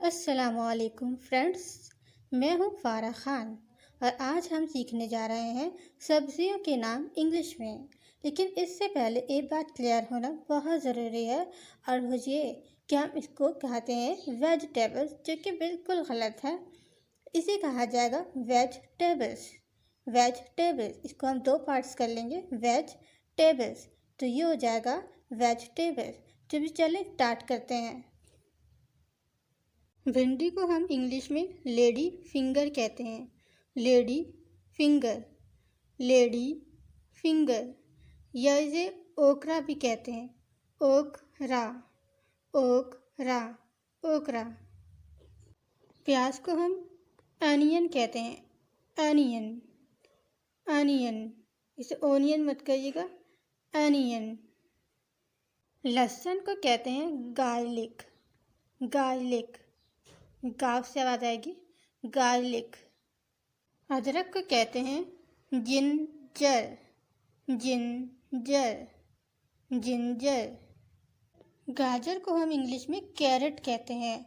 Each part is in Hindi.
अस्सलामुअलैकुम फ्रेंड्स, मैं हूँ फारा खान और आज हम सीखने जा रहे हैं सब्जियों के नाम इंग्लिश में। लेकिन इससे पहले एक बात क्लियर होना बहुत ज़रूरी है और वो ये कि हम इसको कहते हैं वेजिटेबल्स, जो कि बिल्कुल गलत है। इसे कहा जाएगा वेजिटेबल्स। वेजिटेबल्स, इसको हम दो पार्ट्स कर लेंगे, वेजिटेबल्स, तो ये हो जाएगा वेजिटेबल्स। तो भी चले स्टार्ट करते हैं। भिंडी को हम इंग्लिश में लेडी फिंगर कहते हैं। लेडी फिंगर, लेडी फिंगर, या इसे ओकरा भी कहते हैं। ओकरा, ओकरा, ओकरा। प्याज को हम अनियन कहते हैं। अनियन, अनियन, इसे ओनियन मत कहिएगा, अनियन। लहसुन को कहते हैं गार्लिक, गार्लिक, गाव से आवाज आएगी, गार्लिक। अदरक को कहते हैं जिंजर, जिंजर, जिंजर। गाजर को हम इंग्लिश में कैरेट कहते हैं।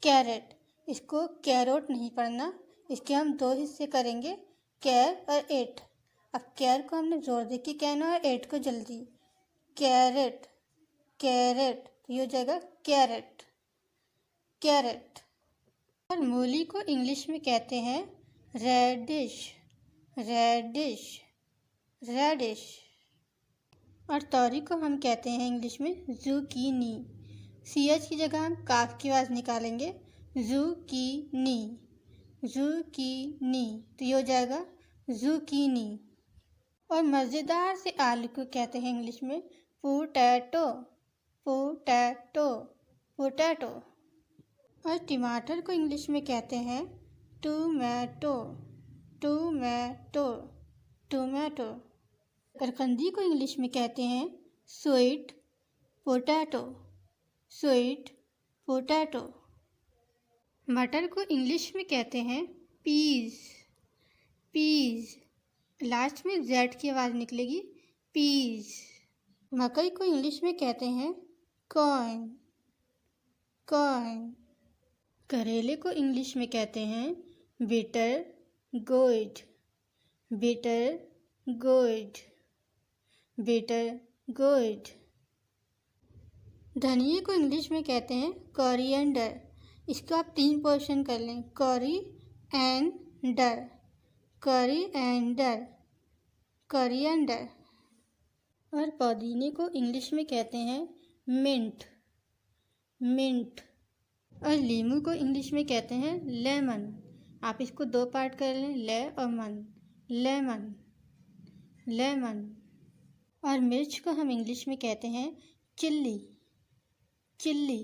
कैरेट, इसको कैरोट नहीं पढ़ना, इसके हम दो हिस्से करेंगे, कैर और एट। अब कैर को हमने जोर दे के कहना और एट को जल्दी। कैरेट, कैरेट, तो ये हो जाएगा कैरेट, कैरेट। और मूली को इंग्लिश में कहते हैं रेडिश, रेडिश, रेडिश। और तोरी को हम कहते हैं इंग्लिश में ज़ुकीनी। सीएच की जगह हम काफ की आवाज़ निकालेंगे, ज़ुकीनी, ज़ुकीनी, तो ये हो जाएगा ज़ुकीनी। और मज़ेदार से आलू को कहते हैं इंग्लिश में पोटैटो, पोटैटो, पोटैटो। और टमाटर को इंग्लिश में कहते हैं टोमेटो, टोमेटो, टोमेटो। करकंदी को इंग्लिश में कहते हैं स्वीट पोटैटो, स्वीट पोटैटो। मटर को इंग्लिश में कहते हैं पीज, पीज, लास्ट में जेड की आवाज़ निकलेगी, पीज। मकई को इंग्लिश में कहते हैं कॉर्न, कॉर्न। करेले को इंग्लिश में कहते हैं bitter gourd, bitter gourd, bitter gourd. धनिया को इंग्लिश में कहते हैं कोरिएंडर। इसको आप तीन पोर्शन कर लें, कॉरी एंड डर, कॉरी एंड डर, कोरिएंडर। और पुदीने को इंग्लिश में कहते हैं मिंट, मिंट। और लीमू को इंग्लिश में कहते हैं लेमन। आप इसको दो पार्ट कर लें, ले और मन, लेमन, लेमन। और मिर्च को हम इंग्लिश में कहते हैं चिल्ली, चिल्ली।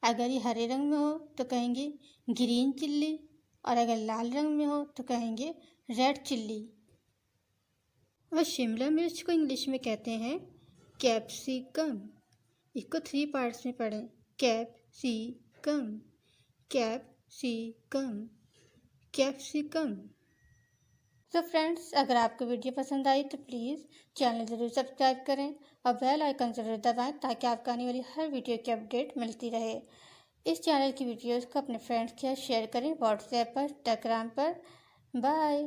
अगर ये हरे रंग में हो तो कहेंगे ग्रीन चिल्ली, और अगर लाल रंग में हो तो कहेंगे रेड चिल्ली। और शिमला मिर्च को इंग्लिश में कहते हैं कैप्सिकम। इसको थ्री पार्ट्स में पढ़ें, कैप्सिकम, कैप्सिकम, कैप्सिकम। तो फ्रेंड्स, अगर आपको वीडियो पसंद आई तो प्लीज़ चैनल ज़रूर सब्सक्राइब करें और बेल आइकन ज़रूर दबाएं ताकि आपको आने वाली हर वीडियो की अपडेट मिलती रहे। इस चैनल की वीडियोस को अपने फ्रेंड्स के साथ शेयर करें, व्हाट्सएप पर, टेलीग्राम पर। बाय।